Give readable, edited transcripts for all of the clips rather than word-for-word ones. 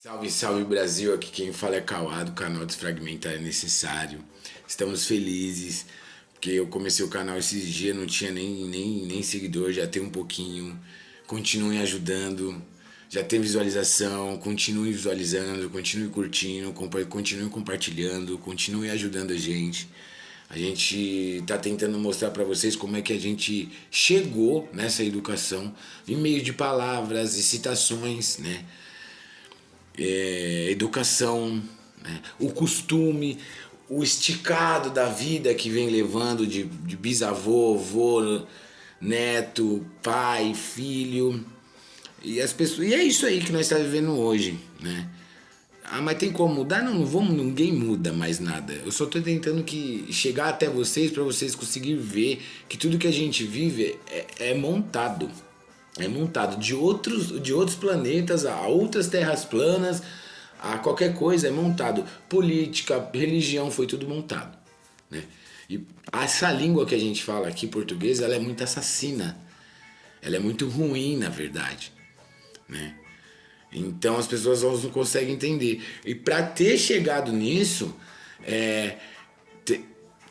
Salve, salve Brasil, aqui quem fala é Cauã do canal Desfragmentar é Necessário. Estamos felizes, porque eu comecei o canal esses dias, não tinha nem seguidor, já tem um pouquinho. Continuem ajudando, já tem visualização, continue visualizando, continue curtindo, continue compartilhando, continue ajudando a gente. A gente tá tentando mostrar para vocês como é que a gente chegou nessa educação em meio de palavras e citações, né? Educação, né? O costume, o esticado da vida que vem levando de bisavô, avô, neto, pai, filho. E as pessoas, e é isso aí que nós estamos vivendo hoje, né? Ah, mas tem como mudar? Não, não vamos, ninguém muda mais nada. Eu só estou tentando que chegar até vocês para vocês conseguirem ver que tudo que a gente vive é montado. É montado de outros planetas a outras terras planas, a qualquer coisa é montado. Política, religião, foi tudo montado, né? E essa língua que a gente fala aqui, português, ela é muito assassina. Ela é muito ruim, na verdade, né? Então as pessoas não conseguem entender. E para ter chegado nisso, é,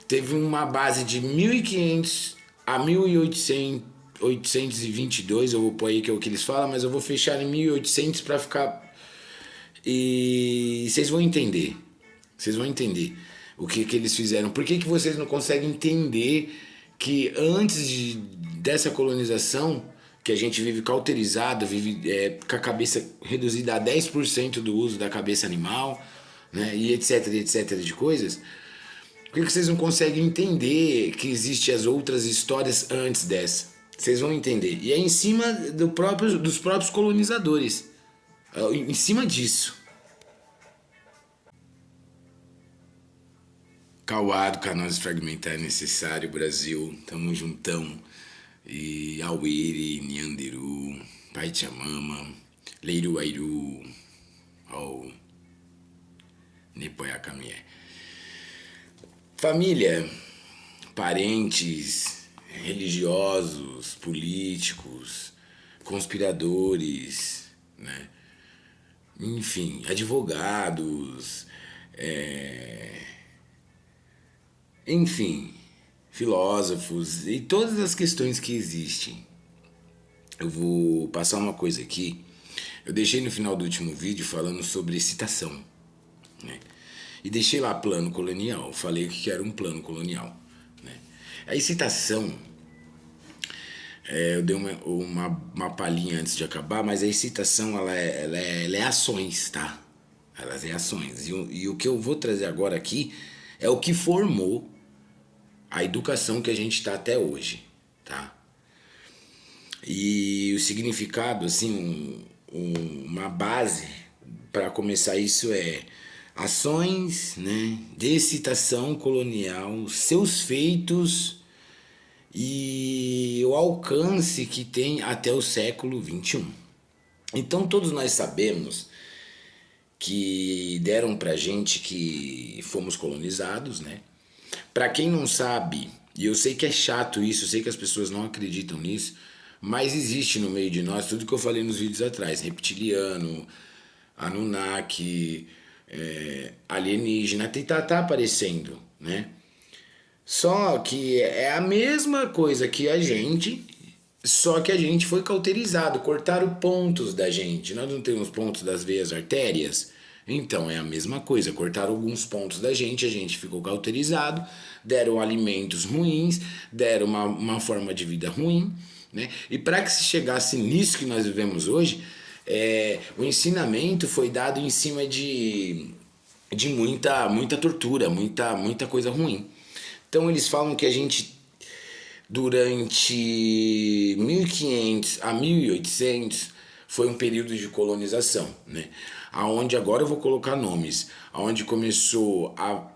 teve uma base de 1500 a 1800, 822, eu vou pôr aí que é o que eles falam, mas eu vou fechar em 1800 para ficar. E vocês vão entender. Vocês vão entender o que eles fizeram. Por que vocês não conseguem entender que dessa colonização, que a gente vive cauterizado, vive com a cabeça reduzida a 10% do uso da cabeça animal, né, e etc de coisas, por que vocês não conseguem entender que existem as outras histórias antes dessa? Vocês vão entender. E é em cima dos próprios colonizadores. Em cima disso. Cauã do canal Desfragmentar é Necessário, Brasil. Tamo juntão. E Awiri, Nyandiru, Paichamama, Leiruairu, ao Nepoiacamié. Família, parentes, religiosos, políticos, conspiradores, né? Enfim, advogados, enfim, filósofos e todas as questões que existem. Eu vou passar uma coisa aqui. Eu deixei no final do último vídeo falando sobre citação, né? E deixei lá plano colonial. Falei que era um plano colonial, né? A excitação, eu dei uma palhinha antes de acabar, mas a excitação ela é ações, tá? Elas é ações. E o que eu vou trazer agora aqui é o que formou a educação que a gente está até hoje, tá? E o significado, assim, uma base para começar isso é ações, né, de excitação colonial, seus feitos e o alcance que tem até o século XXI. Então todos nós sabemos que deram pra gente que fomos colonizados, né? Pra quem não sabe, e eu sei que é chato isso, eu sei que as pessoas não acreditam nisso, mas existe no meio de nós tudo que eu falei nos vídeos atrás: reptiliano, Anunnaki, alienígena, tá aparecendo, né? Só que é a mesma coisa que a gente, só que a gente foi cauterizado, cortaram pontos da gente. Nós não temos pontos das veias artérias? Então é a mesma coisa, cortaram alguns pontos da gente, a gente ficou cauterizado, deram alimentos ruins, deram uma forma de vida ruim, né? E para que se chegasse nisso que nós vivemos hoje, o ensinamento foi dado em cima de muita tortura, muita coisa ruim. Então eles falam que a gente, durante 1500 a 1800, foi um período de colonização, né? Aonde, agora eu vou colocar nomes, aonde começou a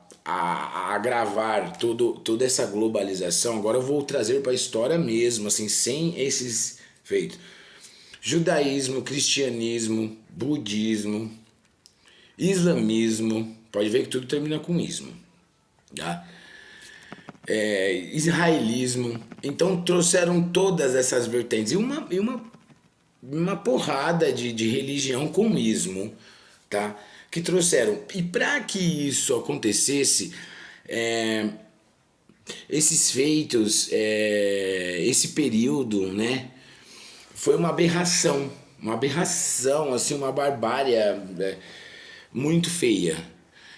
agravar toda essa globalização. Agora eu vou trazer para a história mesmo, assim, sem esses feitos. Judaísmo, cristianismo, budismo, islamismo, pode ver que tudo termina com ismo, tá? Israelismo. Então trouxeram todas essas vertentes e uma porrada de religião com ismo, tá? Que trouxeram. E para que isso acontecesse, esses feitos, esse período, né? Foi uma aberração, assim, uma barbárie, muito feia.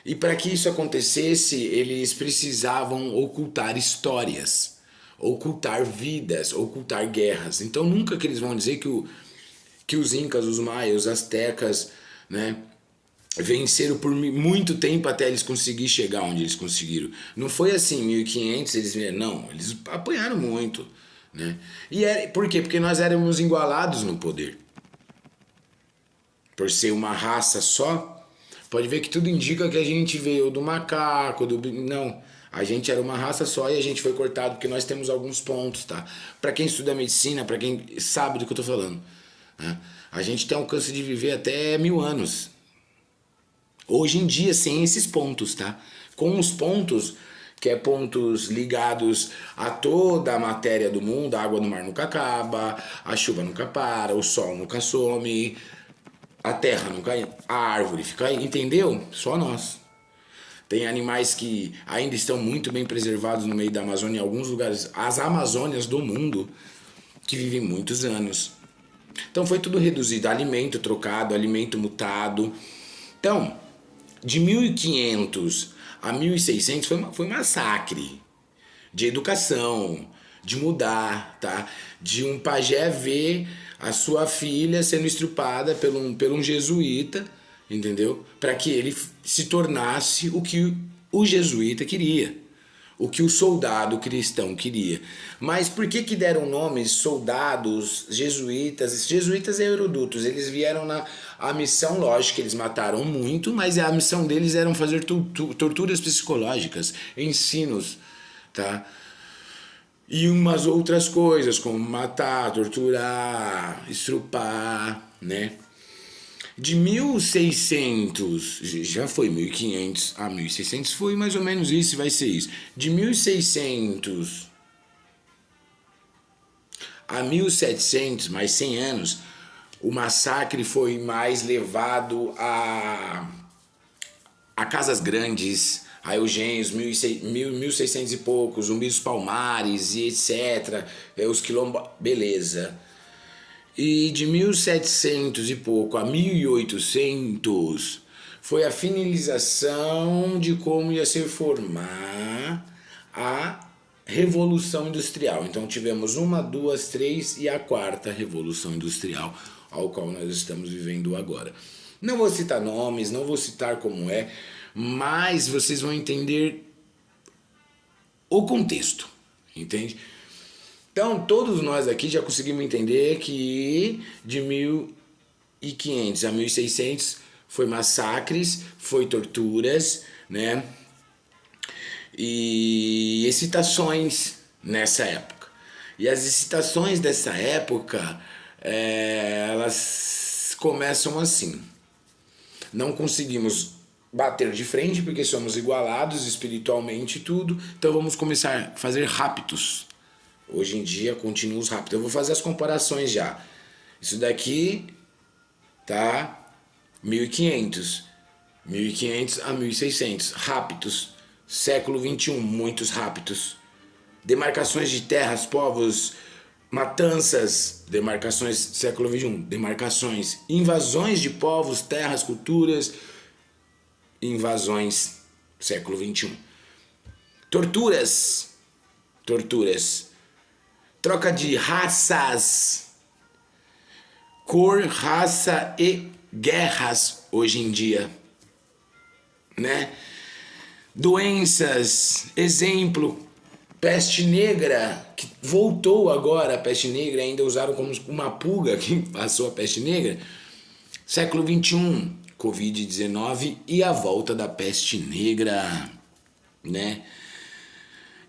E para que isso acontecesse, eles precisavam ocultar histórias, ocultar vidas, ocultar guerras. Então nunca que eles vão dizer que os incas, os maias, os astecas, né, venceram por muito tempo até eles conseguirem chegar onde eles conseguiram. Não foi assim, 1500 eles vieram, não, eles apanharam muito, né? Por quê? Porque nós éramos igualados no poder. Por ser uma raça só, pode ver que tudo indica que a gente veio do macaco, não, a gente era uma raça só e a gente foi cortado porque nós temos alguns pontos, tá? Para quem estuda medicina, para quem sabe do que eu tô falando, né? A gente tem alcance de viver até 1000 anos. Hoje em dia, sem esses pontos, tá? Com os pontos, que é pontos ligados a toda a matéria do mundo, a água no mar nunca acaba, a chuva nunca para, o sol nunca some, a terra nunca, a árvore fica aí, entendeu? Só nós. Tem animais que ainda estão muito bem preservados no meio da Amazônia, em alguns lugares, as Amazônias do mundo, que vivem muitos anos. Então foi tudo reduzido, alimento trocado, alimento mutado. Então, de 1500 a 1600 foi massacre de educação, de mudar, tá? De um pajé ver a sua filha sendo estrupada por um jesuíta, entendeu? Para que ele se tornasse o que o jesuíta queria, o que o soldado cristão queria. Mas por que deram nomes soldados, jesuítas? Jesuítas e eruditos, eles vieram a missão, lógico que eles mataram muito, mas a missão deles era fazer torturas psicológicas, ensinos, tá? E umas outras coisas, como matar, torturar, estrupar, né? De 1600, já foi 1500 a 1600, foi mais ou menos isso, vai ser isso. De 1600 a 1700, mais 100 anos, o massacre foi mais levado a casas grandes, a Eugênios, 1600 e poucos, Zumbi dos Palmares e etc. Os quilombos, beleza. E de 1700 e pouco a 1800 foi a finalização de como ia se formar a Revolução Industrial. Então tivemos 1, 2, 3 e a 4ª Revolução Industrial, ao qual nós estamos vivendo agora. Não vou citar nomes, não vou citar como é, mas vocês vão entender o contexto, entende? Então, todos nós aqui já conseguimos entender que de 1500 a 1600 foi massacres, foi torturas, né? E excitações nessa época. E as excitações dessa época, elas começam assim. Não conseguimos bater de frente porque somos igualados espiritualmente e tudo, então vamos começar a fazer raptos. Hoje em dia continua os rápidos. Eu vou fazer as comparações já. Isso daqui tá 1500 a 1600, rápidos. Século 21, muitos rápidos. Demarcações de terras, povos, matanças, demarcações século 21, demarcações, invasões de povos, terras, culturas, invasões século 21. Torturas, troca de raças, cor, raça e guerras hoje em dia, né? Doenças, exemplo, peste negra, que voltou agora a peste negra, ainda usaram como uma pulga que passou a peste negra. Século 21, Covid-19 e a volta da peste negra, né?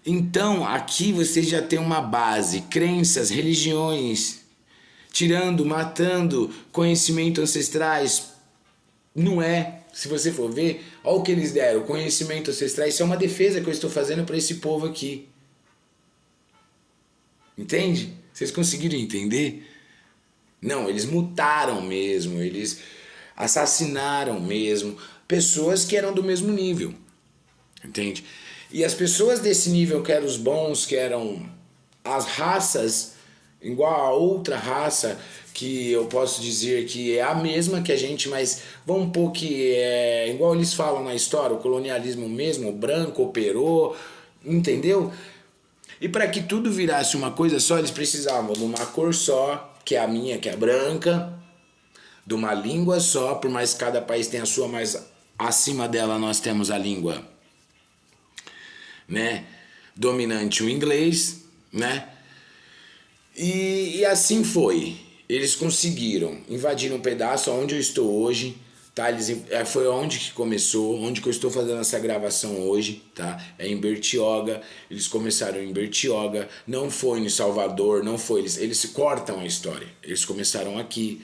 Então, aqui você já tem uma base, crenças, religiões, tirando, matando, conhecimento ancestrais. Não é, se você for ver, olha o que eles deram, conhecimento ancestrais, isso é uma defesa que eu estou fazendo para esse povo aqui. Entende? Vocês conseguiram entender? Não, eles mutaram mesmo, eles assassinaram mesmo pessoas que eram do mesmo nível, entende? E as pessoas desse nível, que eram os bons, que eram as raças, igual a outra raça, que eu posso dizer que é a mesma que a gente, mas vamos pôr que é igual eles falam na história, o colonialismo mesmo, o branco operou, entendeu? E para que tudo virasse uma coisa só, eles precisavam de uma cor só, que é a minha, que é branca, de uma língua só, por mais que cada país tenha a sua, mas acima dela nós temos a língua, né, dominante, o inglês, né? E assim foi. Eles conseguiram invadir um pedaço onde eu estou hoje, tá? Foi onde que começou, onde que eu estou fazendo essa gravação hoje, tá? É em Bertioga. Eles começaram em Bertioga, não foi em Salvador, não foi. Eles cortam a história. Eles começaram aqui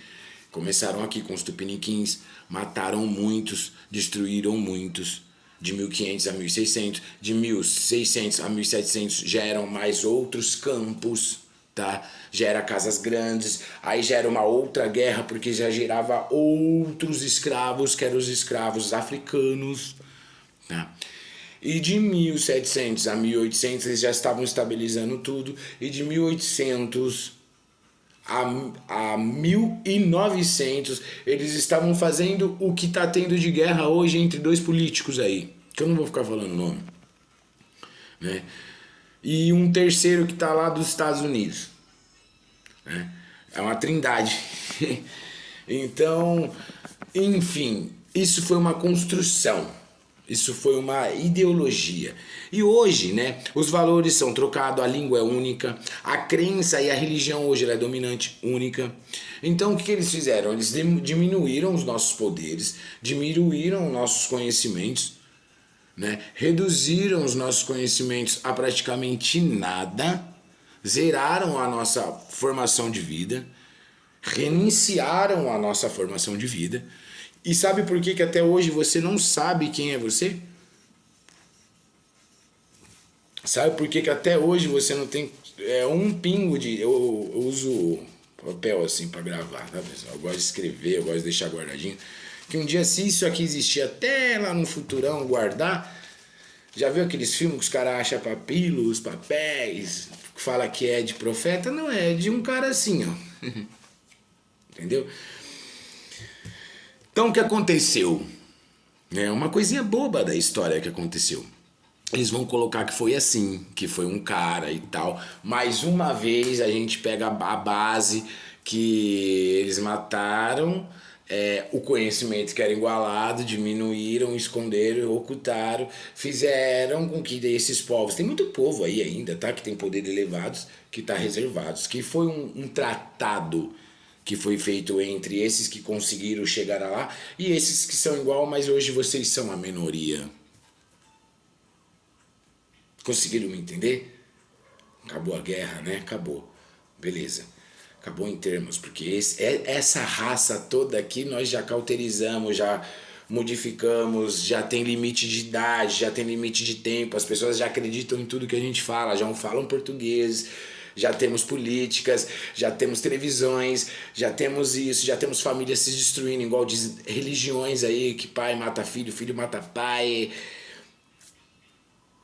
com os tupiniquins, mataram muitos, destruíram muitos. De 1500 a 1600, de 1600 a 1700 já eram mais outros campos, tá? Já era casas grandes, aí já era uma outra guerra porque já gerava outros escravos, que eram os escravos africanos, tá? E de 1700 a 1800 eles já estavam estabilizando tudo, e de 1800 a 1900 eles estavam fazendo o que está tendo de guerra hoje entre dois políticos aí, que eu não vou ficar falando o nome, né? E um terceiro que está lá dos Estados Unidos, né? É uma trindade. Então, enfim, isso foi uma construção. Isso foi uma ideologia. E hoje, né, os valores são trocados, a língua é única, a crença e a religião hoje ela é dominante, única. Então o que eles fizeram? Eles diminuíram os nossos poderes, diminuíram os nossos conhecimentos, né, reduziram os nossos conhecimentos a praticamente nada, zeraram a nossa formação de vida, reiniciaram a nossa formação de vida. E sabe por que até hoje você não sabe quem é você? Sabe por que até hoje você não tem um pingo de... Eu uso papel assim para gravar, tá, pessoal? Eu gosto de escrever, eu gosto de deixar guardadinho. Que um dia, se isso aqui existir até lá no futurão, guardar... Já viu aqueles filmes que os caras acham papilos, papéis, que fala que é de profeta? Não, é de um cara assim, ó. Entendeu? Então o que aconteceu? É uma coisinha boba da história que aconteceu. Eles vão colocar que foi assim, que foi um cara e tal. Mais uma vez a gente pega a base que eles mataram, o conhecimento que era igualado, diminuíram, esconderam, ocultaram, fizeram com que esses povos... Tem muito povo aí ainda, tá? Que tem poderes elevados, que está reservados. Que foi um tratado que foi feito entre esses que conseguiram chegar lá e esses que são igual, mas hoje vocês são a minoria. Conseguiram me entender? Acabou a guerra, né? Acabou. Beleza. Acabou em termos, porque essa raça toda aqui nós já cauterizamos, já modificamos, já tem limite de idade, já tem limite de tempo, as pessoas já acreditam em tudo que a gente fala, já não falam português, já temos políticas, já temos televisões, já temos isso, já temos famílias se destruindo, igual diz religiões aí, que pai mata filho, filho mata pai.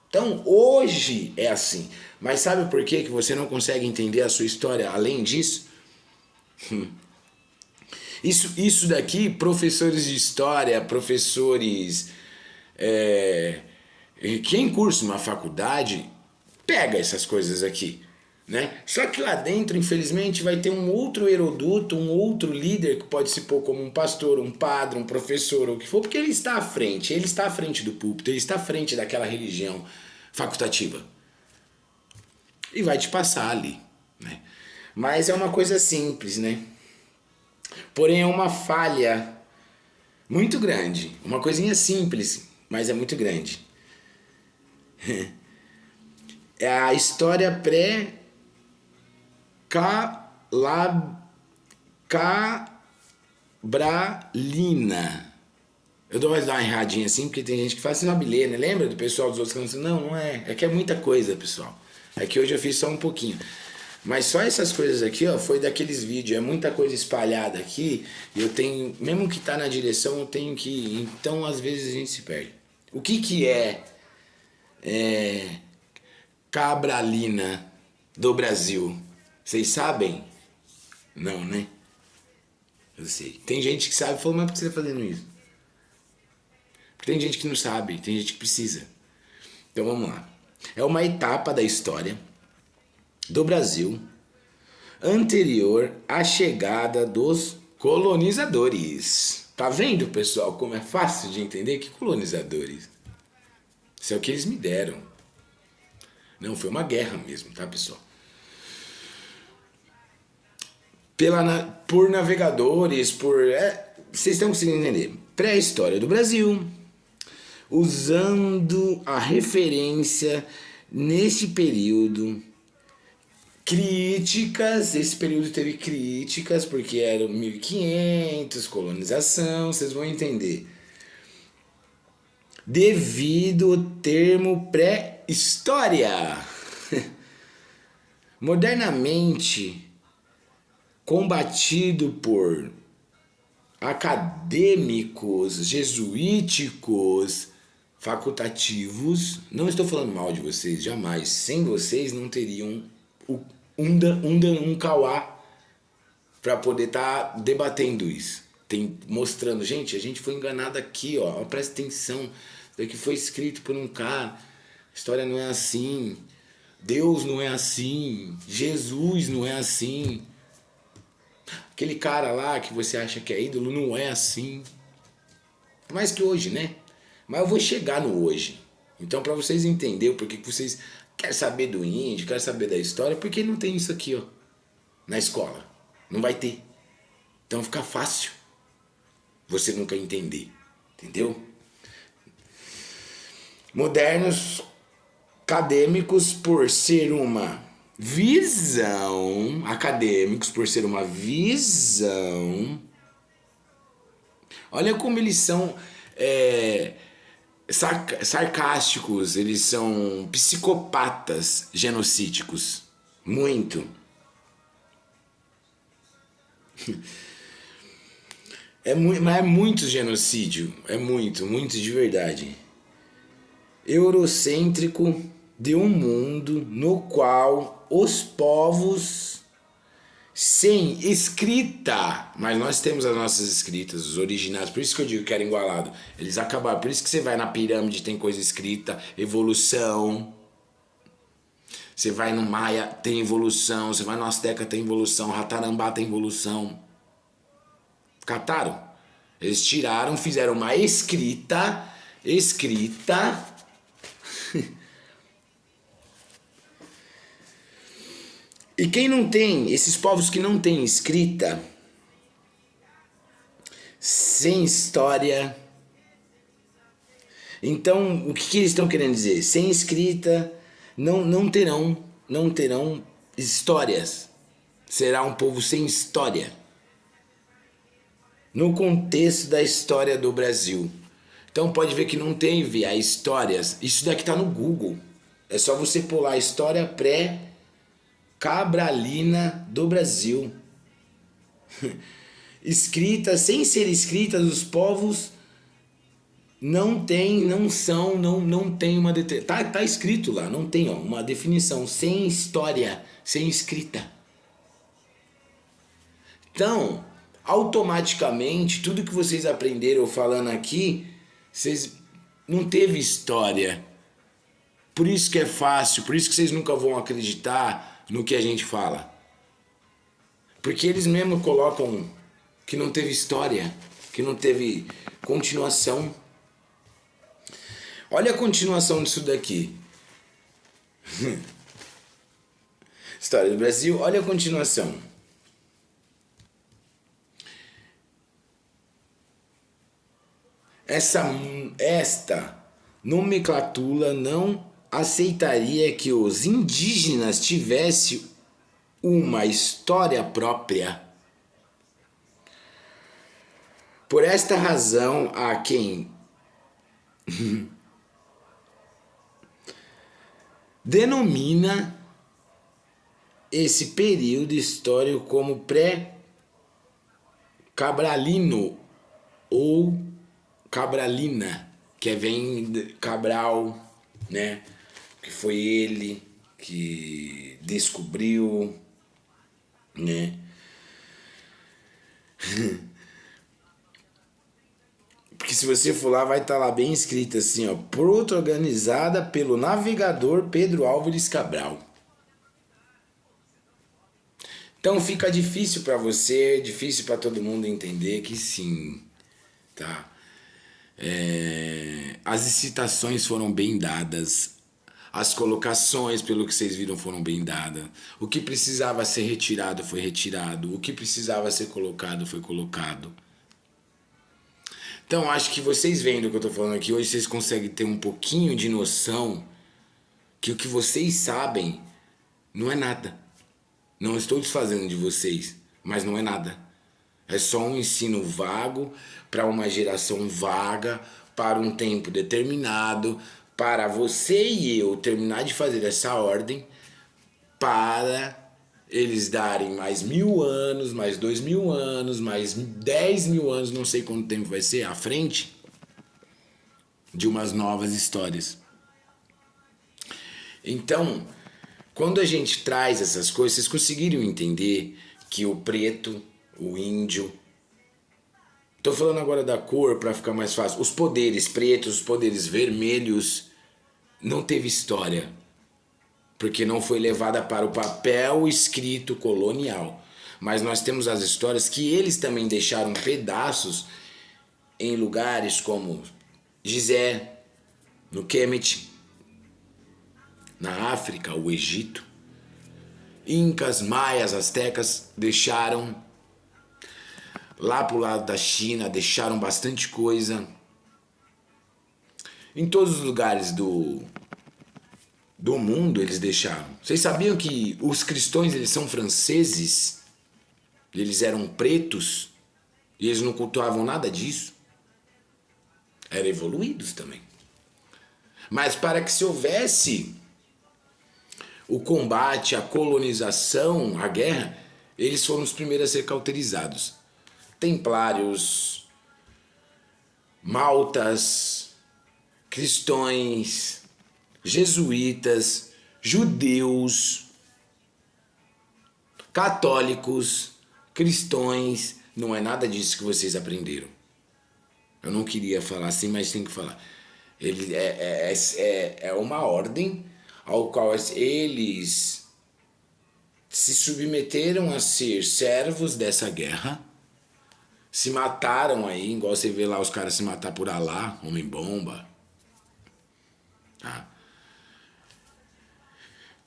Então hoje é assim, mas sabe por que você não consegue entender a sua história além disso? Isso daqui, professores de história, professores quem cursa uma faculdade, pega essas coisas aqui. Né? Só que lá dentro, infelizmente, vai ter um outro Herodoto, um outro líder que pode se pôr como um pastor, um padre, um professor, ou o que for, porque ele está à frente do púlpito, ele está à frente daquela religião facultativa. E vai te passar ali, né? Mas é uma coisa simples, né? Porém é uma falha muito grande, uma coisinha simples, mas é muito grande. É a história Cabralina. Eu dou mais uma erradinha assim, porque tem gente que fala assim, não sabe ler, né? Lembra do pessoal dos outros cantos? Não, não é. É que é muita coisa, pessoal. É que hoje eu fiz só um pouquinho. Mas só essas coisas aqui, ó, foi daqueles vídeos. É muita coisa espalhada aqui. E eu tenho, mesmo que tá na direção, eu tenho que ir. Então, às vezes, a gente se perde. O que que é cabralina do Brasil? Vocês sabem? Não, né? Eu sei. Tem gente que sabe e falou, mas por que você tá fazendo isso? Porque tem gente que não sabe, tem gente que precisa. Então vamos lá. É uma etapa da história do Brasil anterior à chegada dos colonizadores. Tá vendo, pessoal, como é fácil de entender? Que colonizadores? Isso é o que eles me deram. Não, foi uma guerra mesmo, tá, pessoal? Por navegadores, vocês estão conseguindo entender. Pré-história do Brasil, usando a referência neste período, críticas, esse período teve críticas, porque era 1500, colonização, vocês vão entender. Devido ao termo pré-história. Modernamente combatido por acadêmicos, jesuíticos, facultativos. Não estou falando mal de vocês, jamais. Sem vocês não teriam um Kawá para poder estar debatendo isso. Mostrando, gente, a gente foi enganado aqui, ó, presta atenção. Isso daqui foi escrito por um cara. A história não é assim. Deus não é assim. Jesus não é assim. Aquele cara lá que você acha que é ídolo não é assim. Mais que hoje, né? Mas eu vou chegar no hoje. Então, para vocês entenderem porque que vocês querem saber do índio, querem saber da história, porque não tem isso aqui, ó, na escola. Não vai ter. Então fica fácil você nunca entender. Entendeu? Modernos acadêmicos por ser uma visão, acadêmicos por ser uma visão. Olha como eles são sarcásticos, eles são psicopatas genocídicos. Muito. Mas é muito genocídio. É muito de verdade. Eurocêntrico de um mundo no qual os povos sem escrita, mas nós temos as nossas escritas, os originais, por isso que eu digo que era igualado. Eles acabaram, por isso que você vai na pirâmide, tem coisa escrita, evolução. Você vai no Maia, tem evolução. Você vai no Azteca, tem evolução. Ratarambá tem evolução. Cataram? Eles tiraram, fizeram uma escrita. E quem não tem, esses povos que não têm escrita, sem história. Então, o que eles estão querendo dizer? Sem escrita, não terão histórias. Será um povo sem história. No contexto da história do Brasil. Então pode ver que não teve a histórias. Isso daqui tá no Google. É só você pular história pré-cabralina do Brasil. Escrita, sem ser escrita, os povos não tem uma tá escrito lá, não tem, ó, uma definição, sem história, sem escrita. Então, automaticamente, tudo que vocês aprenderam falando aqui, vocês não teve história. Por isso que é fácil, por isso que vocês nunca vão acreditar no que a gente fala. Porque eles mesmo colocam que não teve história, que não teve continuação. Olha a continuação disso daqui. História do Brasil, olha a continuação. Esta nomenclatura não aceitaria que os indígenas tivessem uma história própria. Por esta razão, há quem denomina esse período histórico como pré-cabralino ou cabralina, que vem de Cabral, né? Que foi ele que descobriu, né? Porque se você for lá, vai estar lá bem escrito assim, ó, protagonizada pelo navegador Pedro Álvares Cabral. Então fica difícil para você, difícil para todo mundo entender que sim, tá? As citações foram bem dadas, as colocações, pelo que vocês viram, foram bem dadas. O que precisava ser retirado foi retirado, o que precisava ser colocado foi colocado. Então acho que vocês vendo o que eu tô falando aqui hoje, vocês conseguem ter um pouquinho de noção que o que vocês sabem não é nada. Não estou desfazendo de vocês, mas não é nada. É só um ensino vago para uma geração vaga, para um tempo determinado, para você e eu terminar de fazer essa ordem, para eles darem mais 1000 anos, mais 2000 anos, mais 10.000 anos, não sei quanto tempo vai ser, à frente de umas novas histórias. Então, quando a gente traz essas coisas, vocês conseguiram entender que o preto, o índio... Tô falando agora da cor para ficar mais fácil. Os poderes pretos, os poderes vermelhos, não teve história. Porque não foi levada para o papel escrito colonial. Mas nós temos as histórias que eles também deixaram pedaços em lugares como Gizé, no Kemet, na África, o Egito. Incas, maias, astecas deixaram lá pro lado da China, deixaram bastante coisa. Em todos os lugares do mundo eles deixaram. Vocês sabiam que os cristãos eles são franceses? Eles eram pretos e eles não cultuavam nada disso? Eram evoluídos também. Mas para que se houvesse o combate, a colonização, a guerra, eles foram os primeiros a ser cauterizados. Templários, maltas, cristãos, jesuítas, judeus, católicos, cristãos, não é nada disso que vocês aprenderam. Eu não queria falar assim, mas tem que falar. Ele é uma ordem ao qual eles se submeteram a ser servos dessa guerra, se mataram aí, igual você vê lá os caras se matar por Alá, homem-bomba. Tá?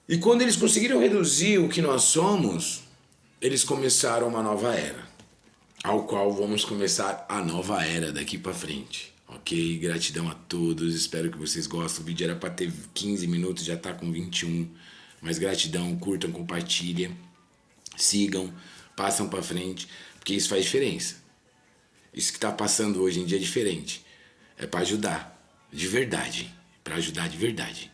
E quando eles conseguiram reduzir o que nós somos, eles começaram uma nova era, ao qual vamos começar a nova era daqui pra frente. Ok? Gratidão a todos, espero que vocês gostem. O vídeo era pra ter 15 minutos, já tá com 21. Mas gratidão, curtam, compartilhem, sigam, passam pra frente, porque isso faz diferença. Isso que tá passando hoje em dia é diferente. É pra ajudar, de verdade. Pra ajudar de verdade.